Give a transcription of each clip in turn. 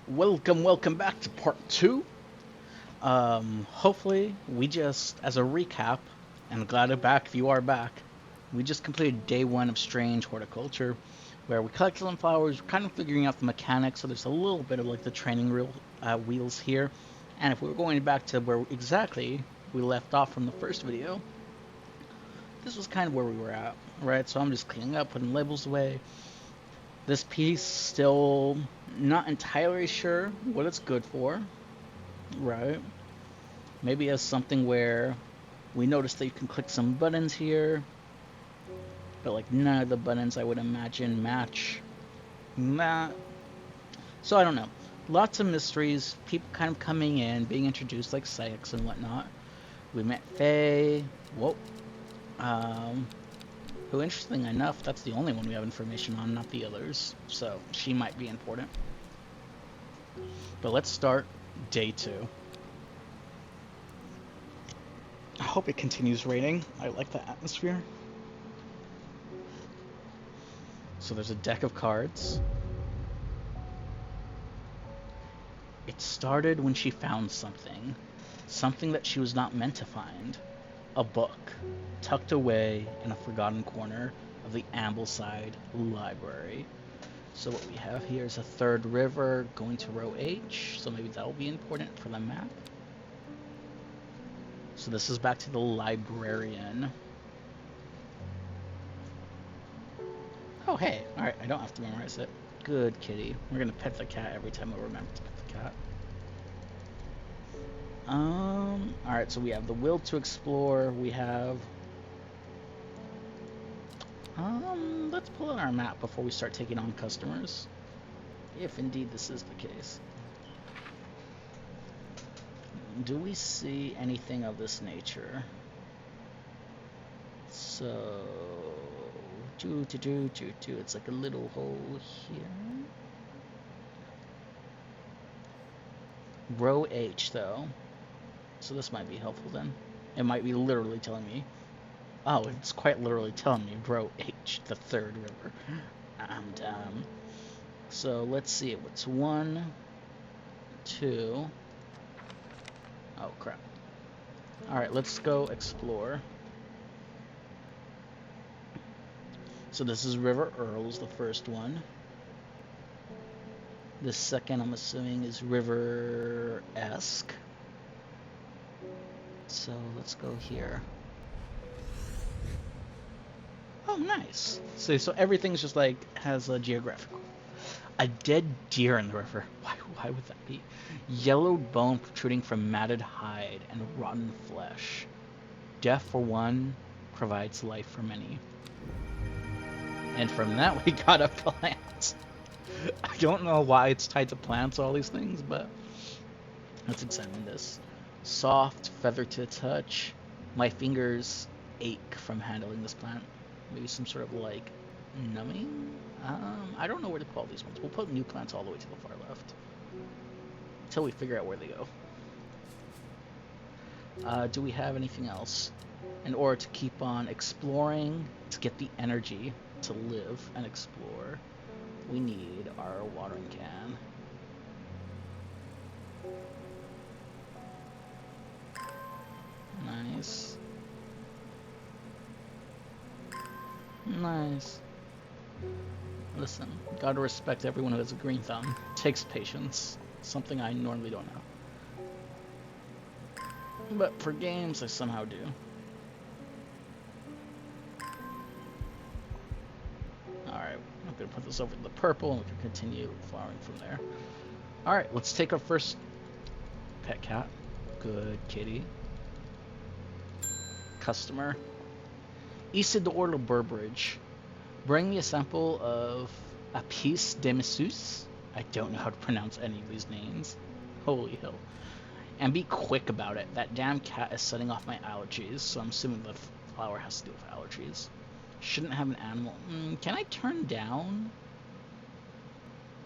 Welcome back to part two. Hopefully, as a recap, and glad to back if you are back, we just completed day one of Strange Horticulture, where we collected some flowers, we're kind of figuring out the mechanics, so there's a little bit of like the training wheels here. And if we were going back to where exactly we left off from the first video, this was kind of where we were at, right? So I'm just cleaning up, putting labels away. This piece, still not entirely sure what it's good for, right? Maybe as something where we notice that you can click some buttons here, but like none of the buttons I would imagine match that. So I don't know. Lots of mysteries, people kind of coming in, being introduced like psychics and whatnot. We met Faye. Whoa. Um, who, interesting enough, that's the only one we have information on, not the others. So she might be important. But let's start day two. I hope it continues raining. I like the atmosphere. So there's a deck of cards. It started when she found something. Something that she was not meant to find. A book, tucked away in a forgotten corner of the Ambleside Library. So what we have here is a third river going to row H, so maybe that will be important for the map. So this is back to the librarian. Oh, hey. Alright, I don't have to memorize it. Good kitty. We're gonna pet the cat every time I remember to pet the cat. Alright, so we have the will to explore. We have... let's pull out our map before we start taking on customers. If indeed this is the case. Do we see anything of this nature? So... It's like a little hole here. Row H, though. So this might be helpful then. It might be literally telling me. Oh, it's quite literally telling me row H, the third river. And, so let's see. What's 1, 2. Oh, crap. Alright, let's go explore. So this is River Earls, the first one. The second, I'm assuming, is River-esque. So let's go here. Oh, nice. So everything's just like has a geographical. A dead deer in the river. Why would that be? Yellowed bone protruding from matted hide and rotten flesh. Death for one provides life for many. And from that we got a plant. I don't know why it's tied to plants, all these things, but let's examine this. Soft, feather to the touch. My fingers ache from handling this plant. Maybe some sort of like numbing? I don't know where to put all these ones. We'll put new plants all the way to the far left. Until we figure out where they go. Do we have anything else? In order to keep on exploring, to get the energy to live and explore, we need our watering can. Nice. Nice. Listen, gotta respect everyone who has a green thumb. Takes patience. Something I normally don't know. But for games, I somehow do. Alright, I'm gonna put this over to the purple and we can continue flowering from there. Alright, let's take our first pet cat. Good kitty. Customer. Isidore Burbridge. Bring me a sample of Apis de Messus. I don't know how to pronounce any of these names. Holy hell. And be quick about it. That damn cat is setting off my allergies, so I'm assuming the flower has to do with allergies. Shouldn't have an animal. Can I turn down?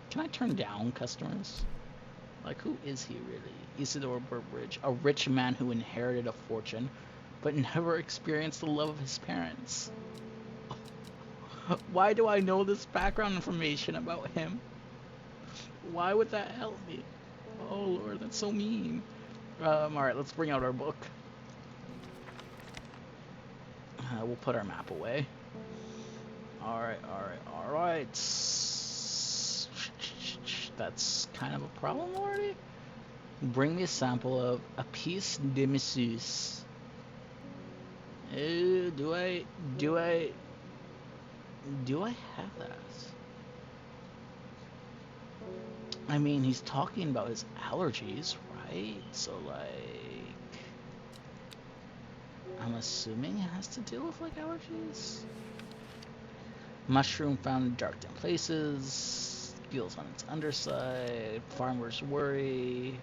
Can I turn down customers? Like, who is he really? Isidore Burbridge, a rich man who inherited a fortune, but never experienced the love of his parents. Why do I know this background information about him? Why would that help me? Oh lord, that's so mean. Alright, let's bring out our book. We'll put our map away. Alright. That's kind of a problem already. Bring me a sample of a piece de masseuse. Do I have that? I mean, he's talking about his allergies, right? So, like, I'm assuming it has to deal with, like, allergies? Mushroom found in dark dim places. Feels on its underside. Farmer's worry.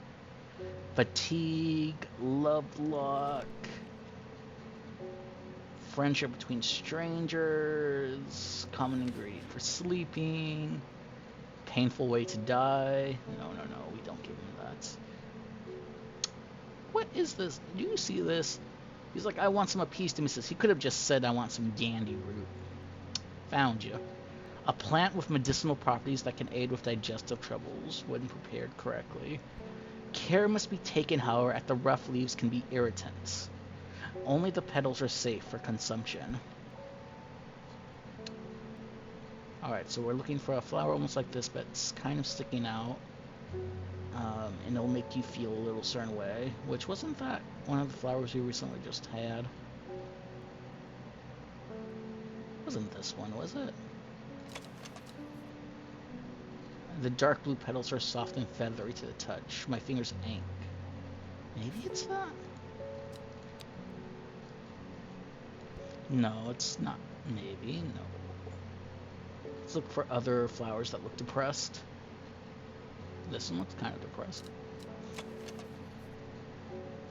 Fatigue. Love lock. Friendship between strangers. Common ingredient for sleeping. Painful way to die. No, we don't give him that. What is this? Do you see this? He's like, I want some appease to Mrs. He could have just said, I want some gandy root. Found you. A plant with medicinal properties that can aid with digestive troubles when prepared correctly. Care must be taken, however, as the rough leaves can be irritants. Only the petals are safe for consumption. Alright, so we're looking for a flower almost like this, but it's kind of sticking out. And it'll make you feel a little certain way. Which, wasn't that one of the flowers we recently just had? Wasn't this one, was it? The dark blue petals are soft and feathery to the touch. My fingers ache. Maybe it's that? No, it's not. Maybe, no. Let's look for other flowers that look depressed. This one looks kind of depressed.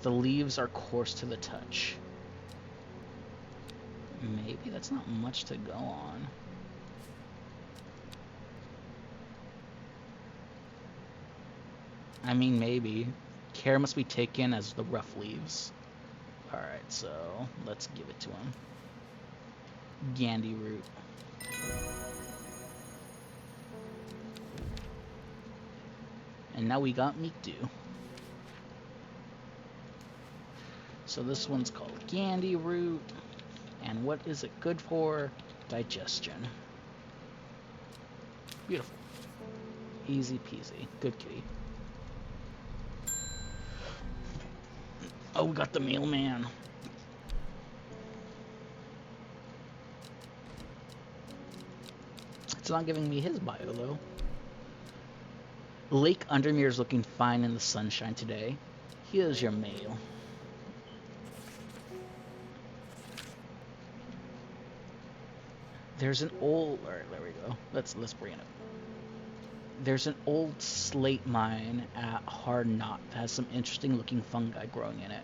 The leaves are coarse to the touch. Maybe that's not much to go on. I mean, maybe. Care must be taken as the rough leaves. Alright, so let's give it to him. Gandy root. And now we got Mikdu. So this one's called Gandy root. And what is it good for? Digestion. Beautiful. Easy peasy. Good kitty. Oh, we got the mailman. It's not giving me his bio, though. Lake Undermere is looking fine in the sunshine today. Here's your mail. There's an old... Alright, there we go. Let's bring it up. There's an old slate mine at Hard Knot that has some interesting looking fungi growing in it.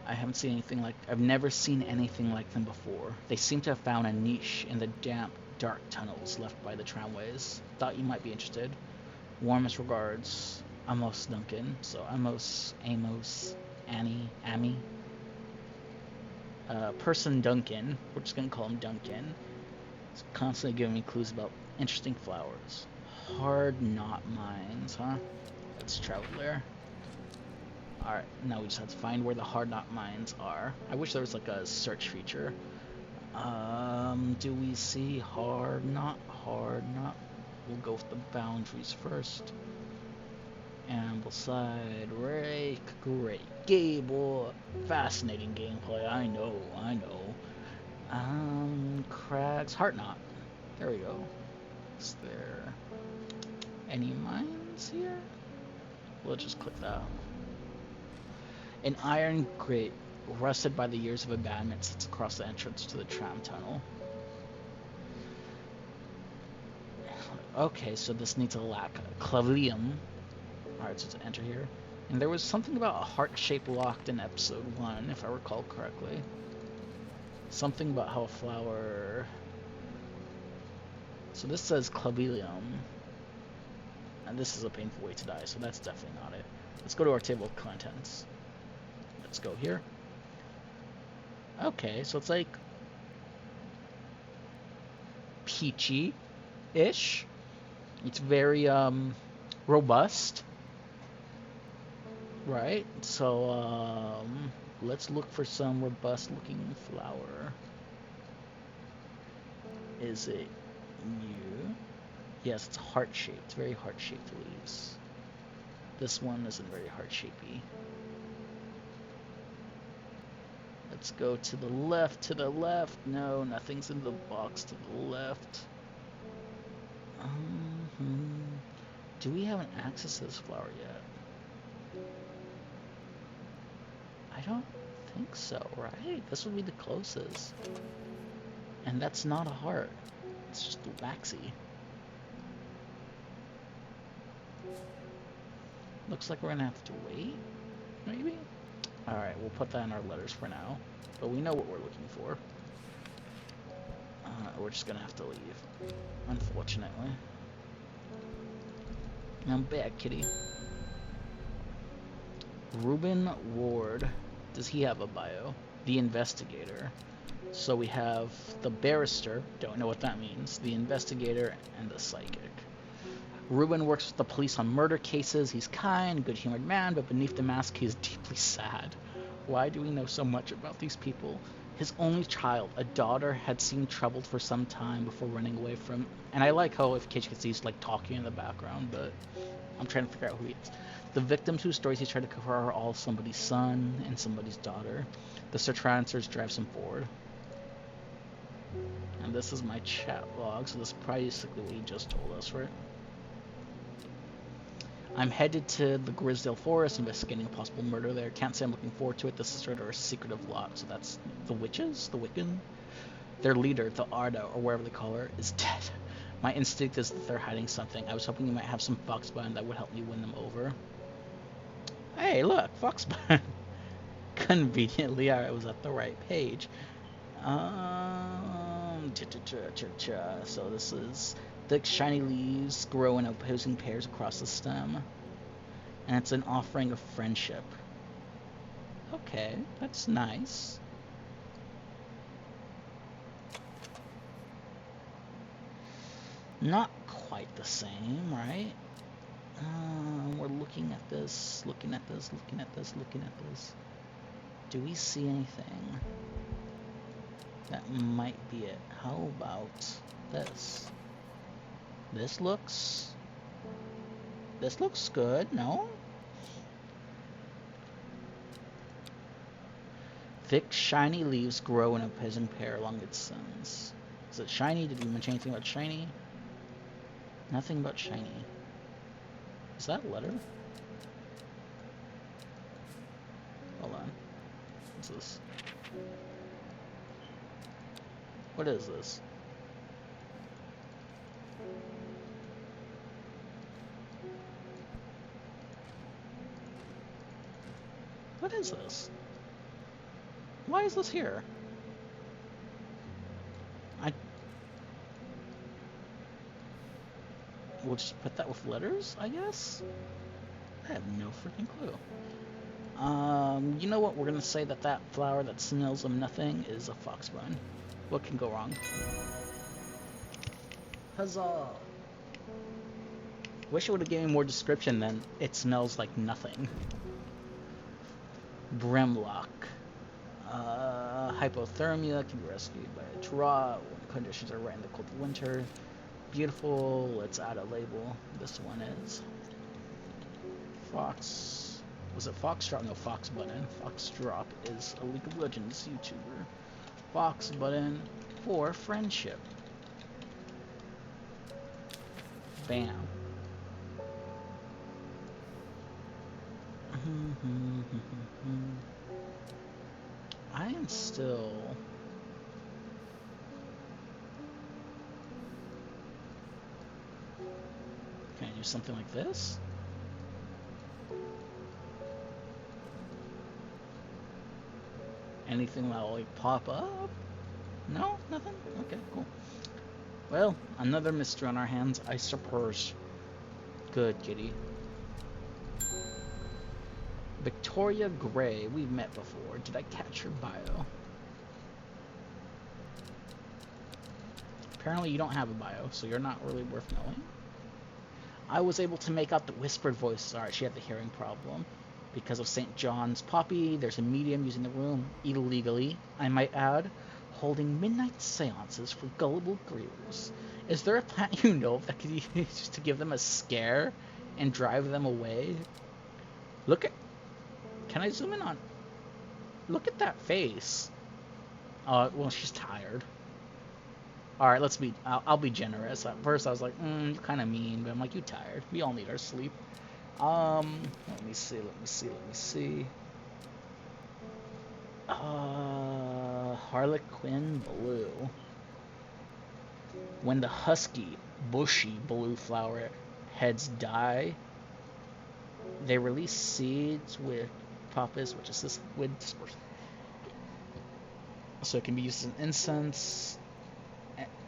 I've never seen anything like them before. They seem to have found a niche in the damp, dark tunnels left by the tramways. Thought you might be interested. Warmest regards, Amos Duncan. So Amos, Annie, Amy. Person Duncan. We're just gonna call him Duncan. He's constantly giving me clues about interesting flowers. Hard Knot mines, huh? Let's travel there. Alright, now we just have to find where the Hard Knot mines are. I wish there was like a search feature. Do we see Hard Knot? Hard Knot. We'll go with the boundaries first. Ambleside, Rake, great Gable. Fascinating gameplay, I know. Crags, Heart Knot. There we go. Is there any mines here? We'll just click that. An iron grate, rusted by the years of abandonment, sits across the entrance to the tram tunnel. Okay, so this needs a lack. Clavelium. Alright, so to enter here. And there was something about a heart-shaped locked in episode 1, if I recall correctly. Something about how a flower... So this says Clavelium. And this is a painful way to die, so that's definitely not it. Let's go to our table of contents. Let's go here. Okay, so it's like... peachy-ish. It's very, Robust. Right. So let's look for some robust looking flower. Is it you? Yes, it's heart shaped. It's very heart shaped leaves. This one isn't very heart shapey. Let's go to the left, to the left. No, nothing's in the box to the left. Do we have an access to this flower yet? I don't think so, right? This would be the closest. And that's not a heart. It's just a waxy. Looks like we're gonna have to wait, maybe? Alright, we'll put that in our letters for now. But we know what we're looking for. We're just gonna have to leave, unfortunately. I'm back, kitty. Reuben Ward. Does he have a bio? The investigator. So we have the barrister, don't know what that means, the investigator, and the psychic. Reuben works with the police on murder cases. He's kind, good-humored man, but beneath the mask he is deeply sad. Why do we know so much about these people? His only child, a daughter, had seemed troubled for some time before running away from... And I like how if Cage gets these like talking in the background, but I'm trying to figure out who he is. The victims whose stories he tried to cover are all somebody's son and somebody's daughter. The search for answers drives him forward. And this is my chat log, so this is basically what he just told us, right? I'm headed to the Grisdale Forest, investigating a possible murder there. Can't say I'm looking forward to it. This is sort of a secretive lot, so that's the witches, the Wiccan. Their leader, the Arda, or wherever they call her, is dead. My instinct is that they're hiding something. I was hoping you might have some foxbun that would help me win them over. Hey, look, foxbun. Conveniently, I was at the right page. So this is thick, shiny leaves grow in opposing pairs across the stem. And it's an offering of friendship. Okay, that's nice. Not quite the same, right? We're looking at this, looking at this, looking at this, looking at this. Do we see anything? That might be it. How about this? This looks good, no? Thick, shiny leaves grow in a opposing pair along its stems. Is it shiny? Did we mention anything about shiny? Nothing about shiny. Is that a letter? Hold on. What's this? What is this? What is this? Why is this here? We'll just put that with letters, I guess? I have no freaking clue. You know what? We're gonna say that that flower that smells of nothing is a foxbun. What can go wrong? Huzzah! Wish it would have given me more description than it smells like nothing. Brimlock. Hypothermia can be rescued by a drought when conditions are right in the cold of winter. Beautiful. Let's add a label. This one is Fox. Was it Foxtrot? No, Fox Button. Foxtrot is a League of Legends YouTuber. Fox Button for friendship. Bam. I am still... Can I do something like this? Anything that'll like pop up? No? Nothing? Okay, cool. Well, another mystery on our hands, I suppose. Good, kitty. Victoria Gray, we've met before. Did I catch your bio? Apparently you don't have a bio, so you're not really worth knowing. I was able to make out the whispered voices. Alright, she had the hearing problem. Because of St. John's Poppy, there's a medium using the room illegally, I might add, holding midnight seances for gullible grievers. Is there a plant you know of that could be used to give them a scare and drive them away? Look at... Can I zoom in on... Look at that face. Well, she's tired. Alright, let's be... I'll be generous. At first I was like, you're kind of mean, but I'm like, you tired. We all need our sleep. Let me see. Harlequin Blue. When the husky, bushy blue flower heads die, they release seeds with papas, which is with dispersal. So it can be used as an incense.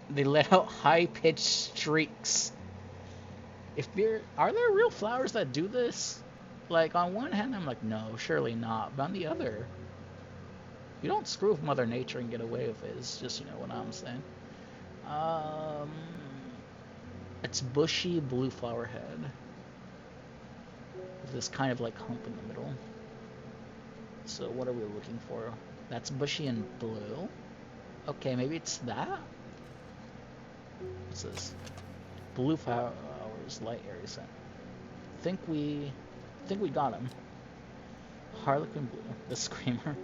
They let out high-pitched streaks. Are there real flowers that do this? Like, on one hand, I'm like, no, surely not. But on the other, you don't screw with Mother Nature and get away with it. It's just, you know what I'm saying. It's bushy blue flower head. With this kind of like hump in the middle. So what are we looking for? That's bushy and blue. Okay, maybe it's that? What's this? Blue flowers, light area scent. Think we got him. Harlequin Blue, the Screamer.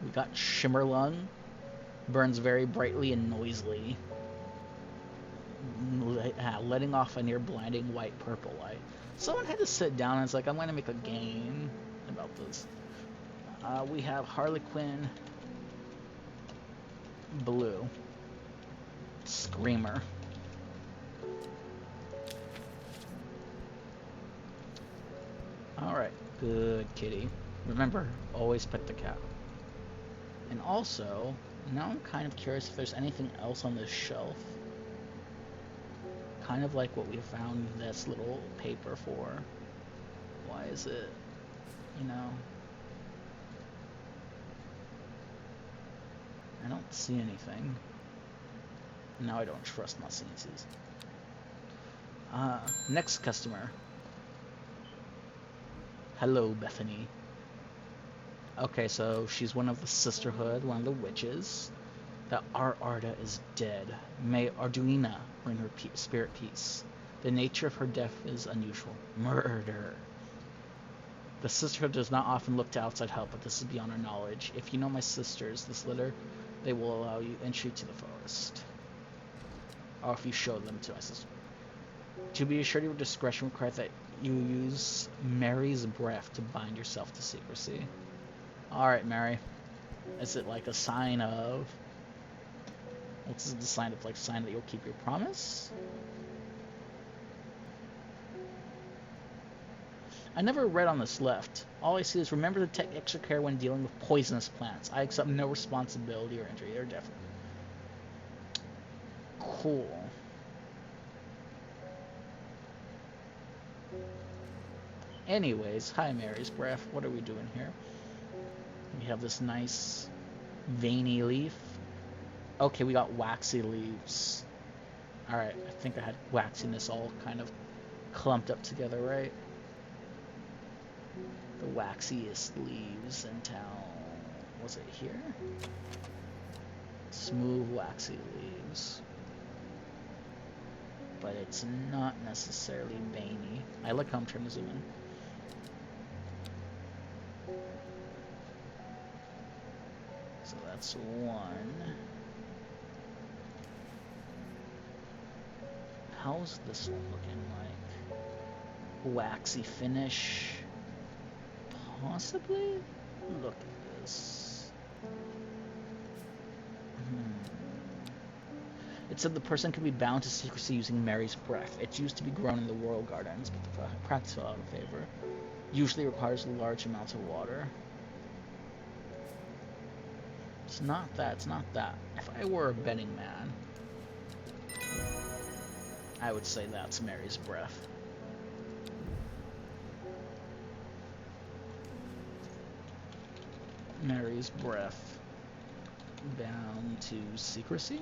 We got Shimmer Lung. Burns very brightly and noisily, letting off a near blinding white-purple light. Someone had to sit down and it's like, I'm going to make a game about this. We have Harlequin Blue. Screamer. Alright, good kitty. Remember, always pet the cat. And also, now I'm kind of curious if there's anything else on this shelf. Kind of like what we found this little paper for. Why is it, you know? I don't see anything. Now I don't trust my senses. Next customer. Hello, Bethany. Okay, so she's one of the Sisterhood, one of the witches. That our Arda is dead. May Arduina bring her spirit peace. The nature of her death is unusual. Murder. The Sisterhood does not often look to outside help, but this is beyond our knowledge. If you know my sisters, this letter, they will allow you entry to the forest. Or if you show them to my sister. To be assured your discretion requires that you use Mary's breath to bind yourself to secrecy. Alright, Mary. Is it like a sign of... What's the sign of, like, sign that you'll keep your promise? I never read on this left. All I see is remember to take extra care when dealing with poisonous plants. I accept no responsibility or injury or death. Cool. Anyways, hi Mary's breath. What are we doing here? We have this nice veiny leaf. Okay, we got waxy leaves. Alright, I think I had waxiness all kind of clumped up together, right? The waxiest leaves in town. Was it here? Smooth, waxy leaves. But it's not necessarily veiny. I like how I'm trying to zoom in. So that's one. How's this one looking like? Waxy finish. Possibly? Look at this. It said the person can be bound to secrecy using Mary's breath. It's used to be grown in the royal gardens, but the practice fell out of favor. Usually requires large amounts of water. It's not that, it's not that. If I were a betting man, I would say that's Mary's breath. Mary's breath. Bound to secrecy?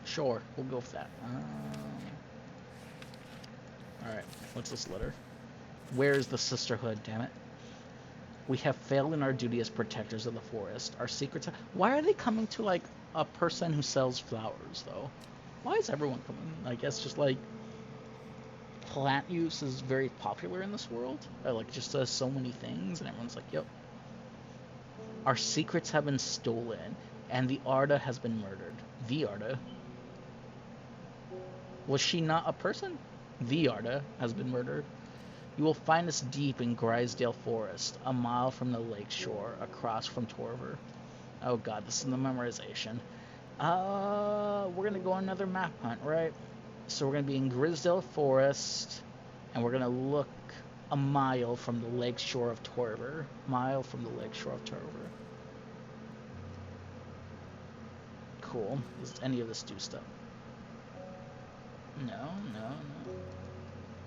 Sure, we'll go with that. Alright, what's this letter? Where is the sisterhood, damn it? We have failed in our duty as protectors of the forest. Our secrets... Why are they coming to, like, a person who sells flowers, though? Why is everyone coming? I guess just, like, plant use is very popular in this world. Like, just does so many things, and everyone's like, yep. Our secrets have been stolen, and the Arda has been murdered. The Arda? Was she not a person? The Arda has been murdered. You will find us deep in Grisdale Forest, a mile from the lake shore, across from Torver. Oh god, this is the memorization. We're gonna go on another map hunt, right? So we're gonna be in Grisdale Forest, and we're gonna look a mile from the lake shore of Torver. Mile from the lake shore of Torver. Cool. Does any of this do stuff? No.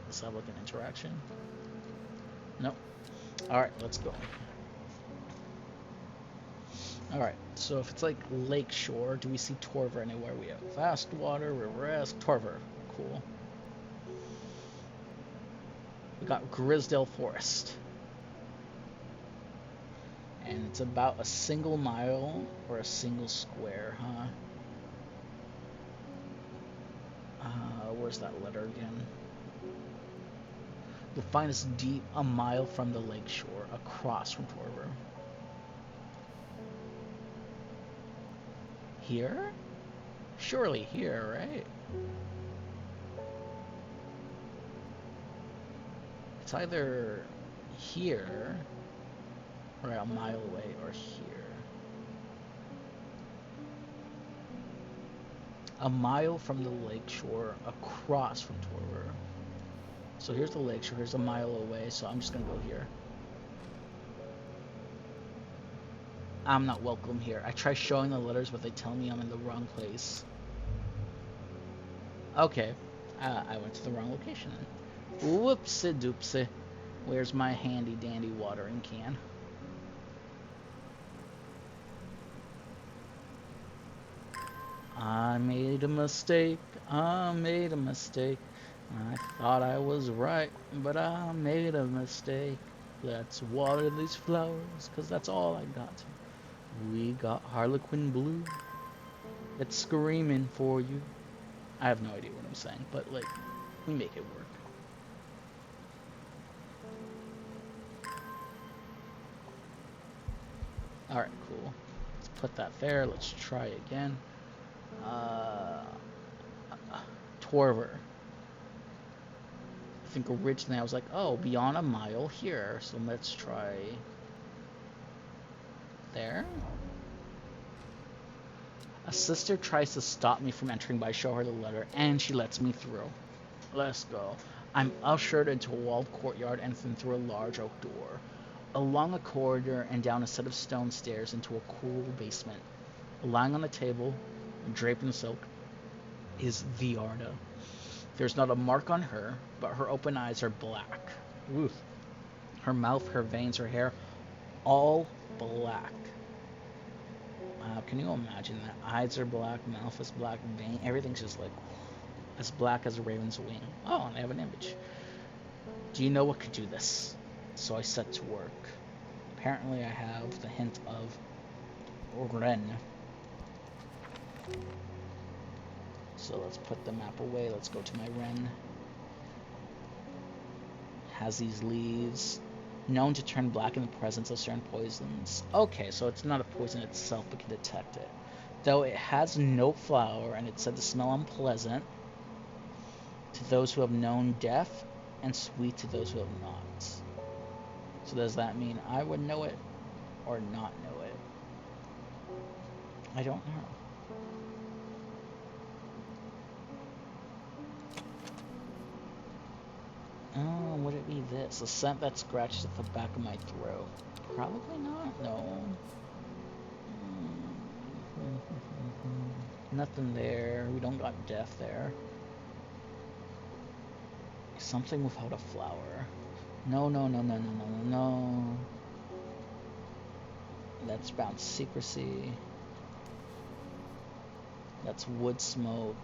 Let's have like an interaction. Nope. Alright, let's go. Alright, so if it's like lakeshore, do we see Torver anywhere? We have Fast Water, Riveresque, Torver. Cool. We got Grisdale Forest. And it's about a single mile or a single square, huh? Where's that letter again? You'll find us deep a mile from the lake shore, across from Torver. Here? Surely here, right? It's either here, or a mile away, or here. A mile from the lake shore, across from Torver. So here's the lake shore, here's a mile away, so I'm just gonna go here. I'm not welcome here. I try showing the letters, but they tell me I'm in the wrong place. Okay, I went to the wrong location then. Whoopsie doopsie. Where's my handy dandy watering can? I made a mistake, I made a mistake. I thought I was right, but I made a mistake. Let's water these flowers, 'cause that's all I got. We got Harlequin Blue. It's screaming for you. I have no idea what I'm saying, but like, we make it work. Alright, cool. Let's put that there. Let's try again. Torver. I think originally I was like, oh, beyond a mile here. So let's try there. A sister tries to stop me from entering, but I show her the letter, and she lets me through. Let's go. I'm ushered into a walled courtyard and then through a large oak door. Along a corridor and down a set of stone stairs into a cool basement. Lying on a table, draped in silk, is the Arda. There's not a mark on her, but her open eyes are black. Oof. Her mouth, her veins, her hair, all black. Can you imagine that? Eyes are black, mouth is black, vein, everything's just like as black as a raven's wing. Oh, and I have an image. Do you know what could do this? So I set to work. Apparently I have the hint of Ren. So let's put the map away. Let's go to my Ren. Has these leaves. Known to turn black in the presence of certain poisons. Okay, so it's not a poison itself, but can detect it. Though it has no flower, and it's said to smell unpleasant to those who have known death, and sweet to those who have not. So does that mean I would know it, or not know it? I don't know. Oh, would it be this? A scent that scratches at the back of my throat? Probably not, no. Nothing there. We don't got death there. Something without a flower. No, no, no, no, no, no, no, no. That's brown secrecy. That's wood smoke.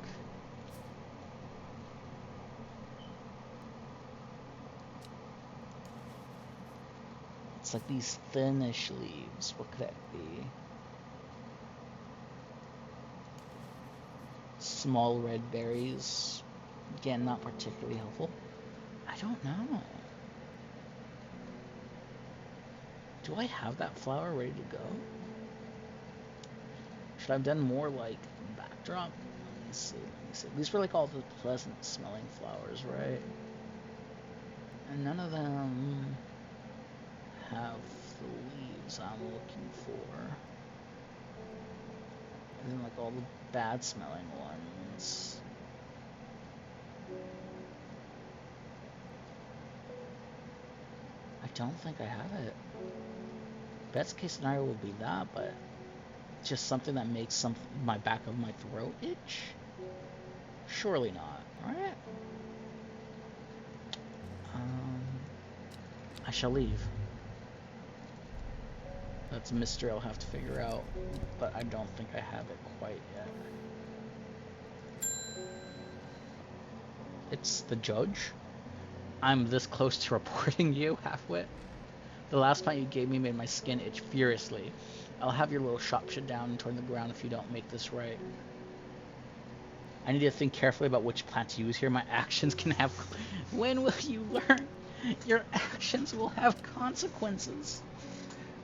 It's like these thinnish leaves. What could that be? Small red berries. Again, not particularly helpful. I don't know. Do I have that flower ready to go? Should I have done more like backdrop? Let me see, let me see. These were like all the pleasant smelling flowers, right? And none of them have the leaves I'm looking for. And then like all the bad smelling ones. I don't think I have it. Best case scenario will be that, but just something that makes my back of my throat itch? Surely not, right? I shall leave. That's a mystery I'll have to figure out, but I don't think I have it quite yet. It's the judge? I'm this close to reporting you, halfwit. The last plant you gave me made my skin itch furiously. I'll have your little shop shut down and turn the ground if you don't make this right. I need to think carefully about which plant to use here. My actions can have... When will you learn? Your actions will have consequences.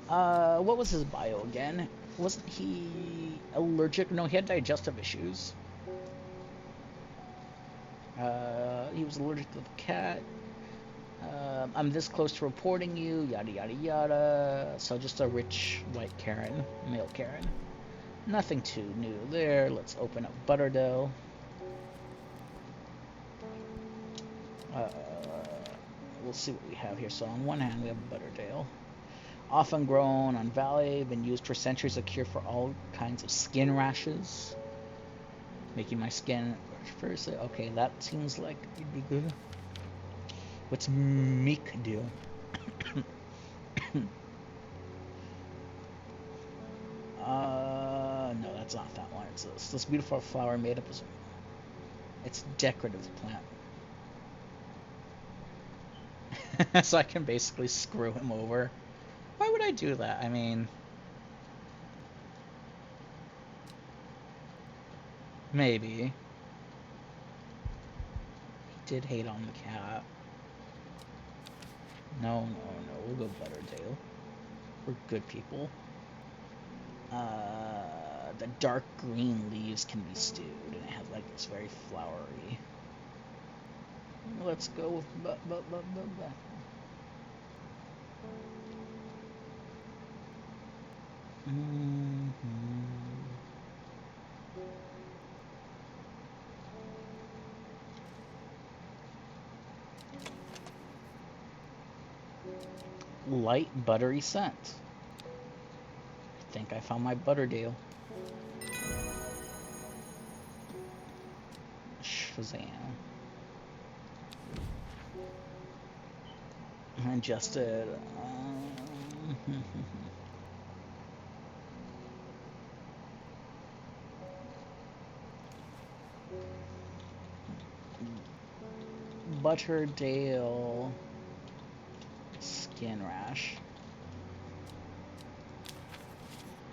What was his bio again? Wasn't he allergic? No, he had digestive issues. He was allergic to the cat. I'm this close to reporting you, yada yada yada. So just a rich white Karen, male Karen. Nothing too new there. Let's open up Butterdale. We'll see what we have here. So on one hand we have Butterdale. Often grown on valley, been used for centuries as a cure for all kinds of skin rashes. Making my skin first. Okay, that seems like it'd be good. What's Meek do? No, that's not that one. It's this beautiful flower made up as... It's decorative plant. So I can basically screw him over. Why would I do that? I mean... Maybe. He did hate on the cat. No, we'll go Butterdale. We're good people. The dark green leaves can be stewed, and it has like this very flowery. Let's go with light buttery scent. I think I found my Butterdale. Shazam. Ingested. Butterdale skin rash.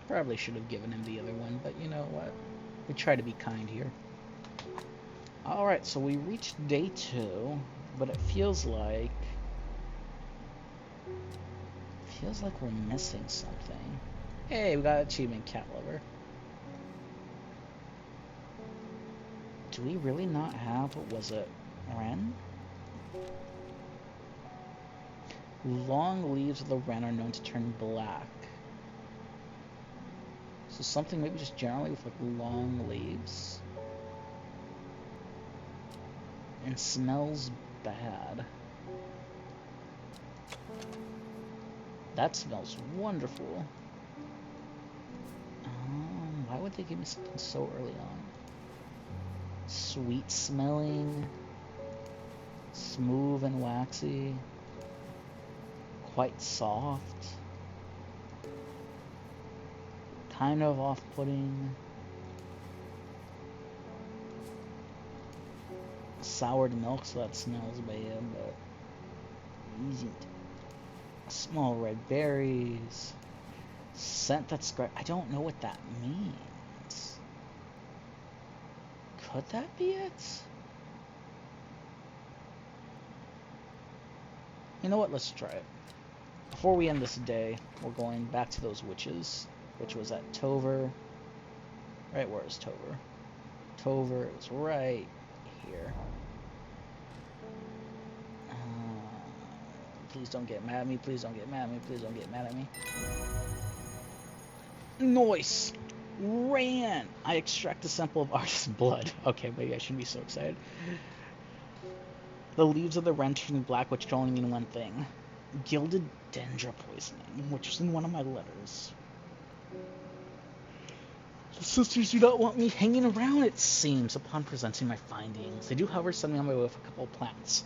Probably should have given him the other one, but you know what? We try to be kind here. Alright, so we reached day 2, but it feels like we're missing something. Hey, we got achievement, cat lover. Do we really not have, what was it, wren? Long leaves of the wren are known to turn black. So something maybe just generally with like long leaves. And smells bad. That smells wonderful. Why would they give me something so early on? Sweet smelling. Smooth and waxy. Quite soft. Kind of off-putting. Soured milk, so that smells bad, but isn't. Small red berries. Scent that's great. I don't know what that means. Could that be it? You know what? Let's try it. Before we end this day, we're going back to those witches, which was at Tover. Right, where is Tover? Tover is right here. Please don't get mad at me. Please don't get mad at me. Please don't get mad at me. Nice! Ran! I extract a sample of artist's blood. Okay, maybe I shouldn't be so excited. The leaves of the wren turning black, which can only mean one thing. Gilded dendra poisoning, which is in one of my letters. The sisters do not want me hanging around, it seems, upon presenting my findings. They do, however, send me on my way with a couple of plants.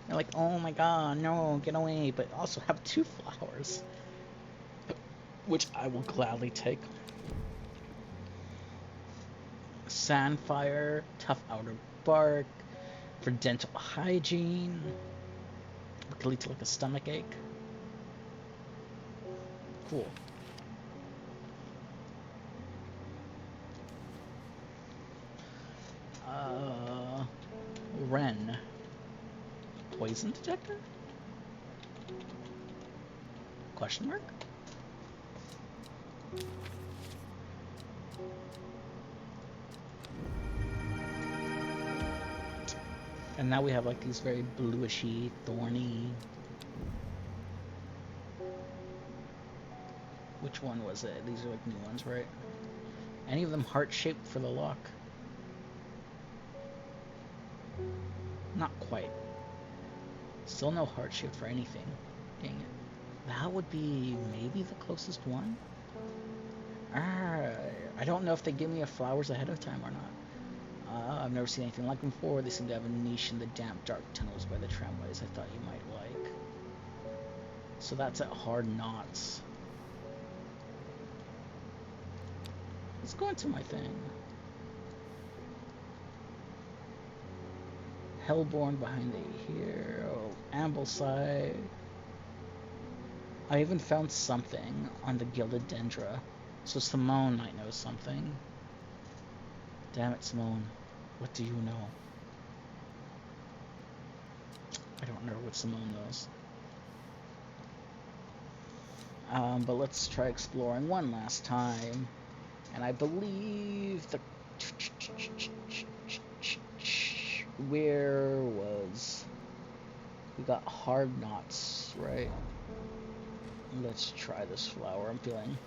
They're like, oh my god, no, get away, but also have 2 flowers. Which I will gladly take. Sandfire, tough outer bark, for dental hygiene. It could lead to like a stomach ache. Cool. Wren. Poison detector? Question mark? And now we have like these very bluishy, thorny. Which one was it? These are like new ones, right? Any of them heart-shaped for the lock? Not quite. Still no heart-shaped for anything. Dang it. That would be maybe the closest one? I don't know if they give me flowers ahead of time or not. I've never seen anything like them before. They seem to have a niche in the damp, dark tunnels by the tramways I thought you might like. So that's at Hard Knots. Let's go into my thing. Hellborn behind the hero. Ambleside. I even found something on the Gilded Dendra. So Simone might know something. Damn it, Simone. What do you know? I don't know what Simone knows. But let's try exploring one last time. And I believe the... Where was... We got Hard Knots, right? Let's try this flower. I'm feeling...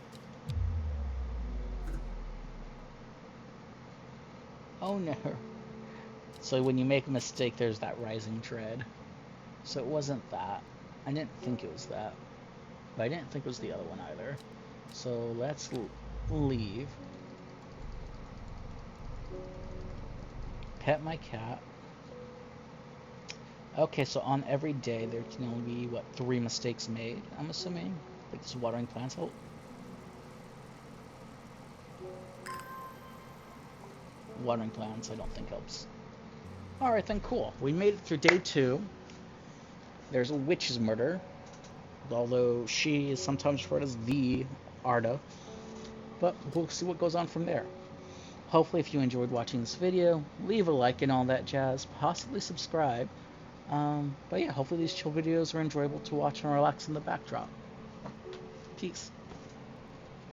Oh no. So when you make a mistake, there's that rising dread. So it wasn't that. I didn't think it was that. But I didn't think it was the other one either. So let's leave. Pet my cat. Okay, so on every day there can only be, what, 3 mistakes made, I'm assuming? Like this watering plants help? Watering plants I don't think helps. Alright then, cool. We made it through day 2. There's a witch's murder. Although she is sometimes referred as the Arda. But we'll see what goes on from there. Hopefully if you enjoyed watching this video, leave a like and all that jazz. Possibly subscribe. But yeah, hopefully these chill videos are enjoyable to watch and relax in the backdrop. Peace.